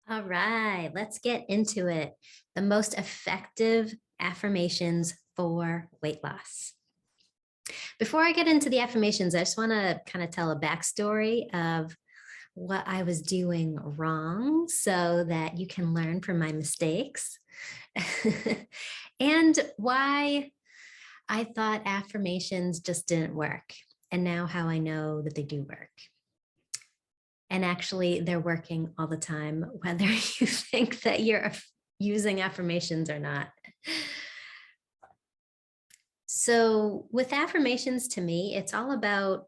All right, let's get into it. The most effective affirmations for weight loss. Before I get into the affirmations, I just want to kind of tell a backstory of what I was doing wrong so that you can learn from my mistakes and why I thought affirmations just didn't work. And now how I know that they do work. And actually, they're working all the time, whether you think that you're using affirmations or not. So, with affirmations, to me, it's all about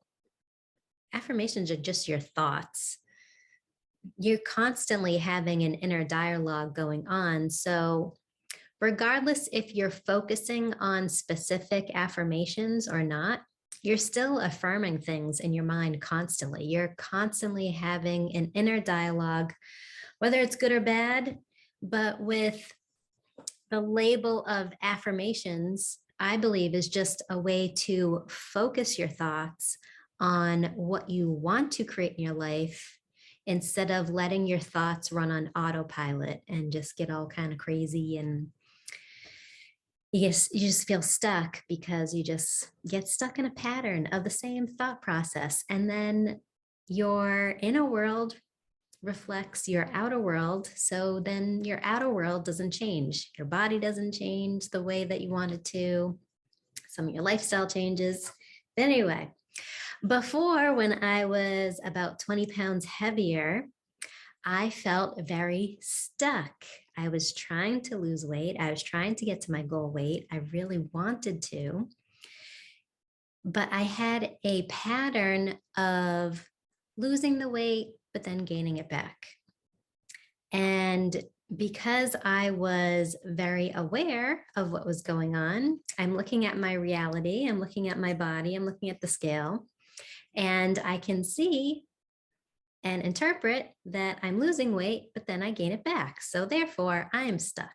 affirmations are just your thoughts. You're constantly having an inner dialogue going on. So, regardless if you're focusing on specific affirmations or not, you're still affirming things in your mind constantly. You're constantly having an inner dialogue, whether it's good or bad. But with the label of affirmations, I believe is just a way to focus your thoughts on what you want to create in your life instead of letting your thoughts run on autopilot and just get all kind of crazy and you just feel stuck because you just get stuck in a pattern of the same thought process. And then your inner world reflects your outer world. So then your outer world doesn't change. Your body doesn't change the way that you want it to. Some of your lifestyle changes. But anyway, before when I was about 20 pounds heavier, I felt very stuck. I was trying to lose weight. I was trying to get to my goal weight. I really wanted to, but I had a pattern of losing the weight, but then gaining it back. And because I was very aware of what was going on, I'm looking at my reality, I'm looking at my body, I'm looking at the scale, and I can see and interpret that I'm losing weight, but then I gain it back. So therefore, I am stuck.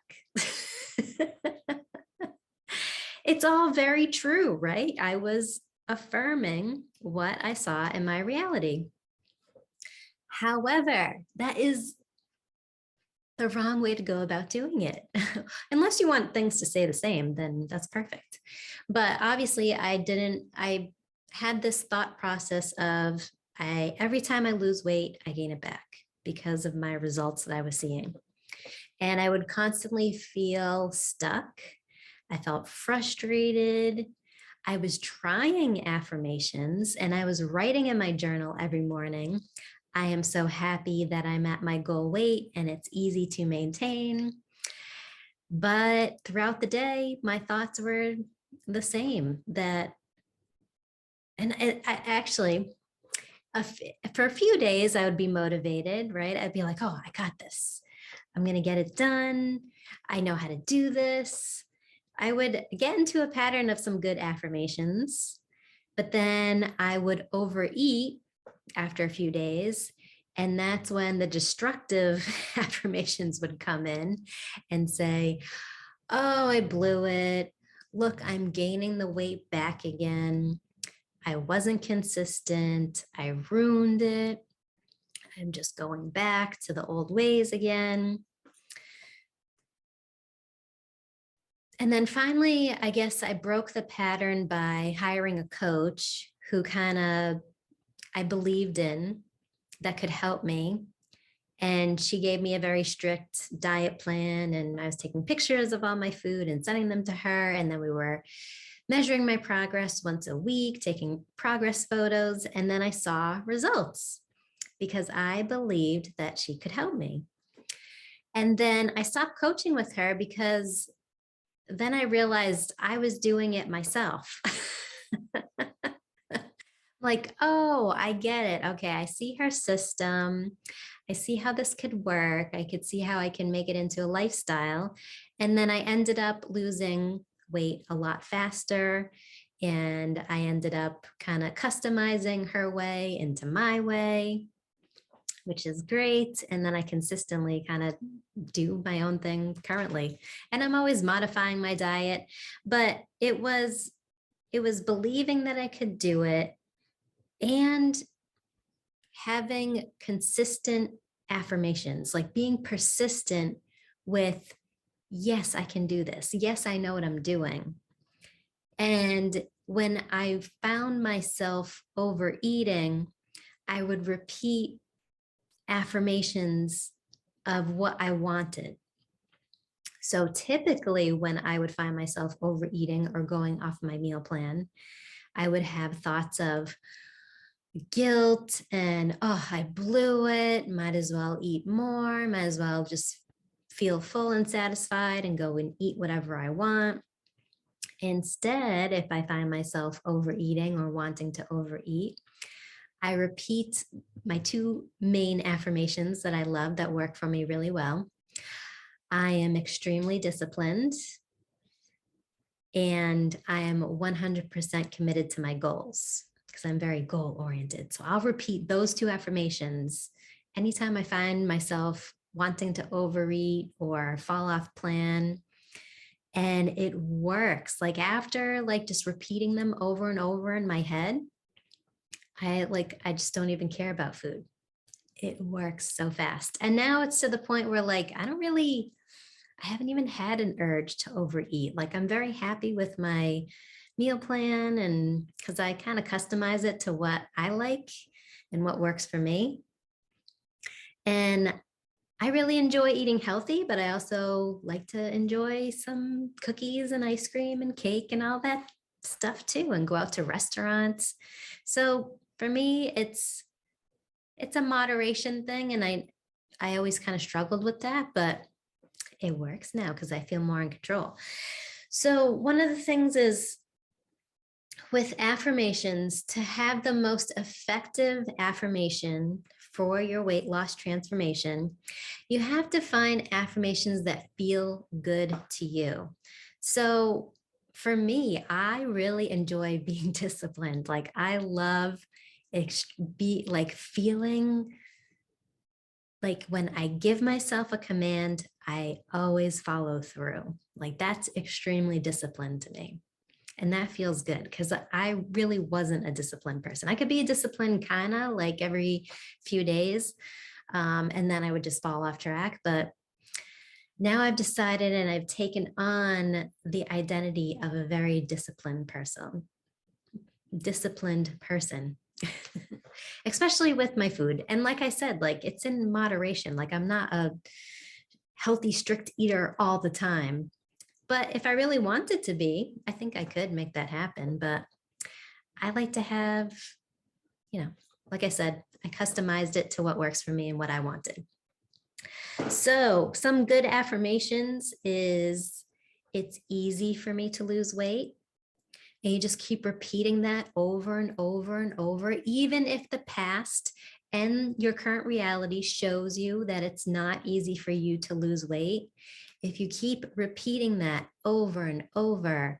It's all very true, right? I was affirming what I saw in my reality. However, that is the wrong way to go about doing it. Unless you want things to stay the same, then that's perfect. But obviously, I had this thought process of every time I lose weight, I gain it back because of my results that I was seeing. And I would constantly feel stuck. I felt frustrated. I was trying affirmations and I was writing in my journal every morning. I am so happy that I'm at my goal weight and it's easy to maintain. But throughout the day, my thoughts were the same I actually, for a few days, I would be motivated, right? I'd be like, oh, I got this. I'm going to get it done. I know how to do this. I would get into a pattern of some good affirmations, but then I would overeat after a few days. And that's when the destructive affirmations would come in and say, oh, I blew it. Look, I'm gaining the weight back again. I wasn't consistent. I ruined it. I'm just going back to the old ways again. And then finally, I guess I broke the pattern by hiring a coach who kind of I believed in that could help me. And she gave me a very strict diet plan. And I was taking pictures of all my food and sending them to her. And then we were measuring my progress once a week, taking progress photos. And then I saw results because I believed that she could help me. And then I stopped coaching with her because then I realized I was doing it myself. Like, oh, I get it. Okay, I see her system. I see how this could work. I could see how I can make it into a lifestyle. And then I ended up losing weight a lot faster. And I ended up kind of customizing her way into my way, which is great. And then I consistently kind of do my own thing currently. And I'm always modifying my diet, but it was believing that I could do it and having consistent affirmations, like being persistent with, yes, I can do this. Yes, I know what I'm doing. And when I found myself overeating, I would repeat affirmations of what I wanted. So typically, when I would find myself overeating or going off my meal plan, I would have thoughts of guilt and, oh, I blew it. Might as well eat more. Might as well just feel full and satisfied and go and eat whatever I want. Instead, if I find myself overeating or wanting to overeat, I repeat my two main affirmations that I love that work for me really well. I am extremely disciplined and I am 100% committed to my goals because I'm very goal oriented. So I'll repeat those two affirmations anytime I find myself wanting to overeat or fall off plan. And it works. Like after like just repeating them over and over in my head, I just don't even care about food. It works so fast. And now it's to the point where like I haven't even had an urge to overeat. Like I'm very happy with my meal plan, and because I kind of customize it to what I like and what works for me. And I really enjoy eating healthy, but I also like to enjoy some cookies and ice cream and cake and all that stuff too, and go out to restaurants. So for me, it's a moderation thing, and I always kind of struggled with that, but it works now because I feel more in control. So one of the things is with affirmations, to have the most effective affirmation for your weight loss transformation, you have to find affirmations that feel good to you. So for me, I really enjoy being disciplined. Like I love feeling like when I give myself a command, I always follow through. Like that's extremely disciplined to me. And that feels good because I really wasn't a disciplined person. I could be a disciplined kind of like every few days, and then I would just fall off track. But now I've decided and I've taken on the identity of a very disciplined person, especially with my food. And like I said, like it's in moderation. Like I'm not a healthy, strict eater all the time. But if I really wanted to be, I think I could make that happen. But I like to have, like I said, I customized it to what works for me and what I wanted. So some good affirmations is it's easy for me to lose weight. And you just keep repeating that over and over and over, even if the past and your current reality shows you that it's not easy for you to lose weight. If you keep repeating that over and over,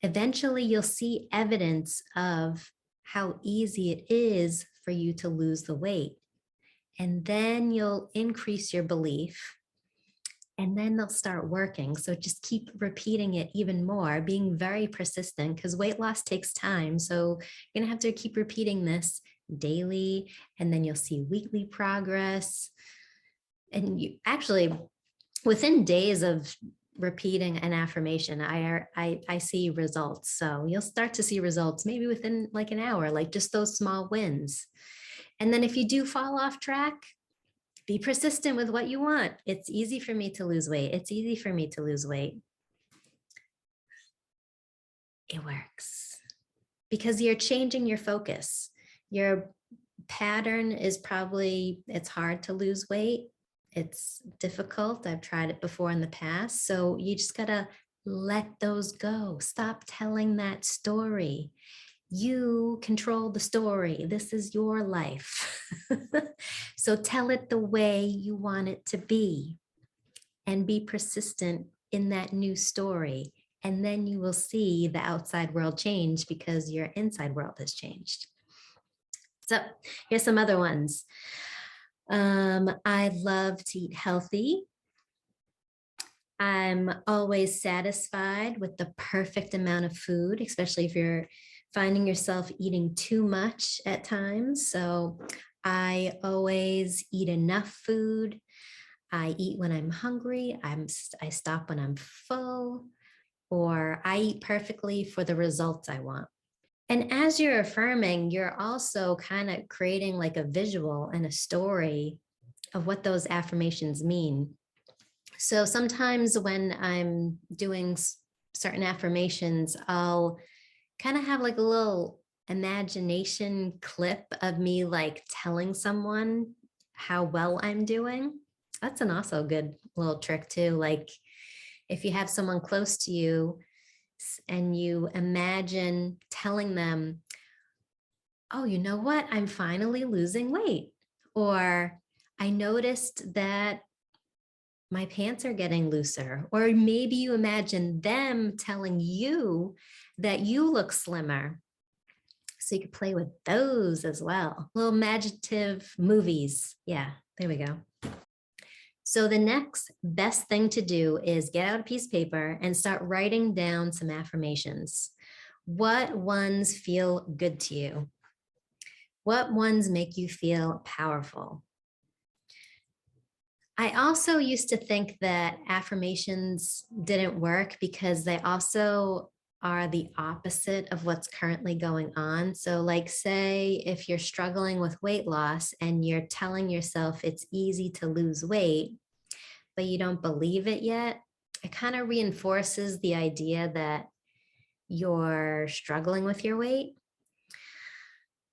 eventually you'll see evidence of how easy it is for you to lose the weight. And then you'll increase your belief and then they'll start working. So just keep repeating it even more, being very persistent because weight loss takes time. So you're going to have to keep repeating this daily, and then you'll see weekly progress. And you actually, within days of repeating an affirmation, I see results. So you'll start to see results maybe within like an hour, like just those small wins. And then if you do fall off track, be persistent with what you want. It's easy for me to lose weight. It's easy for me to lose weight. It works because you're changing your focus. Your pattern is probably, it's hard to lose weight. It's difficult. I've tried it before in the past. So you just got to let those go. Stop telling that story. You control the story. This is your life. So tell it the way you want it to be and be persistent in that new story. And then you will see the outside world change because your inside world has changed. So here's some other ones. I love to eat healthy. I'm always satisfied with the perfect amount of food, especially if you're finding yourself eating too much at times. So I always eat enough food. I eat when I'm hungry. I stop when I'm full, or I eat perfectly for the results I want. And as you're affirming, you're also kind of creating like a visual and a story of what those affirmations mean. So sometimes when I'm doing certain affirmations, I'll kind of have like a little imagination clip of me like telling someone how well I'm doing. That's an also good little trick too. Like if you have someone close to you and you imagine telling them, oh, you know what? I'm finally losing weight. Or I noticed that my pants are getting looser. Or maybe you imagine them telling you that you look slimmer. So you could play with those as well. Little imaginative movies. Yeah, there we go. So the next best thing to do is get out a piece of paper and start writing down some affirmations. What ones feel good to you? What ones make you feel powerful? I also used to think that affirmations didn't work because they also are the opposite of what's currently going on. So, like, say if you're struggling with weight loss and you're telling yourself it's easy to lose weight, but you don't believe it yet, it kind of reinforces the idea that you're struggling with your weight.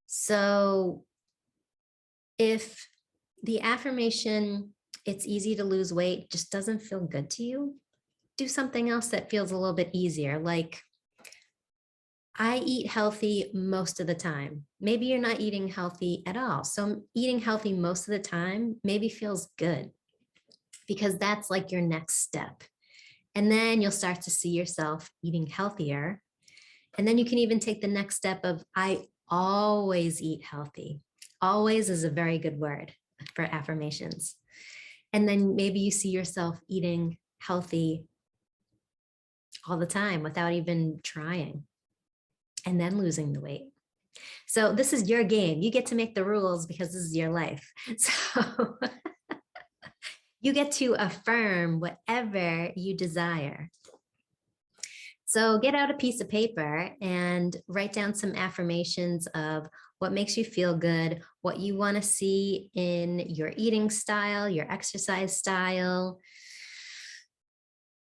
So, if the affirmation, it's easy to lose weight, just doesn't feel good to you, do something else that feels a little bit easier. Like, I eat healthy most of the time. Maybe you're not eating healthy at all. So, eating healthy most of the time maybe feels good because that's like your next step. And then you'll start to see yourself eating healthier. And then you can even take the next step of, I always eat healthy. Always is a very good word for affirmations. And then maybe you see yourself eating healthy all the time without even trying, and then losing the weight. So this is your game. You get to make the rules because this is your life. So you get to affirm whatever you desire. So get out a piece of paper and write down some affirmations of what makes you feel good, what you want to see in your eating style, your exercise style,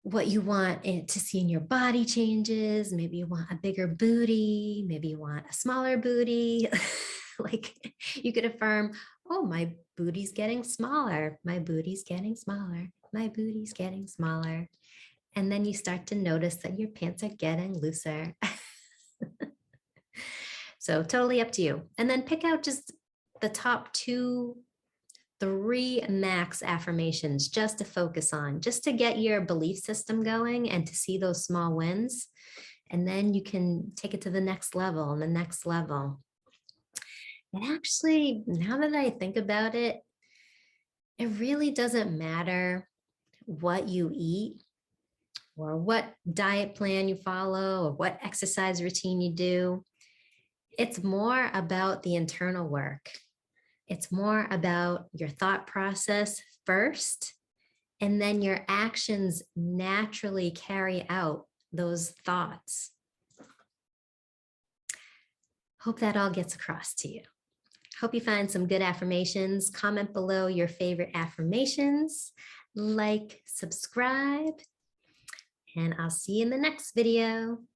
what you want it to see in your body changes. Maybe you want a bigger booty, maybe you want a smaller booty. Like you could affirm, oh, my booty's getting smaller, my booty's getting smaller, my booty's getting smaller. And then you start to notice that your pants are getting looser. So totally up to you. And then pick out just the top 2, 3 max affirmations just to focus on, just to get your belief system going and to see those small wins. And then you can take it to the next level and the next level. And actually, now that I think about it, it really doesn't matter what you eat or what diet plan you follow or what exercise routine you do. It's more about the internal work. It's more about your thought process first, and then your actions naturally carry out those thoughts. Hope that all gets across to you. Hope you find some good affirmations. Comment below your favorite affirmations, like, subscribe, and I'll see you in the next video.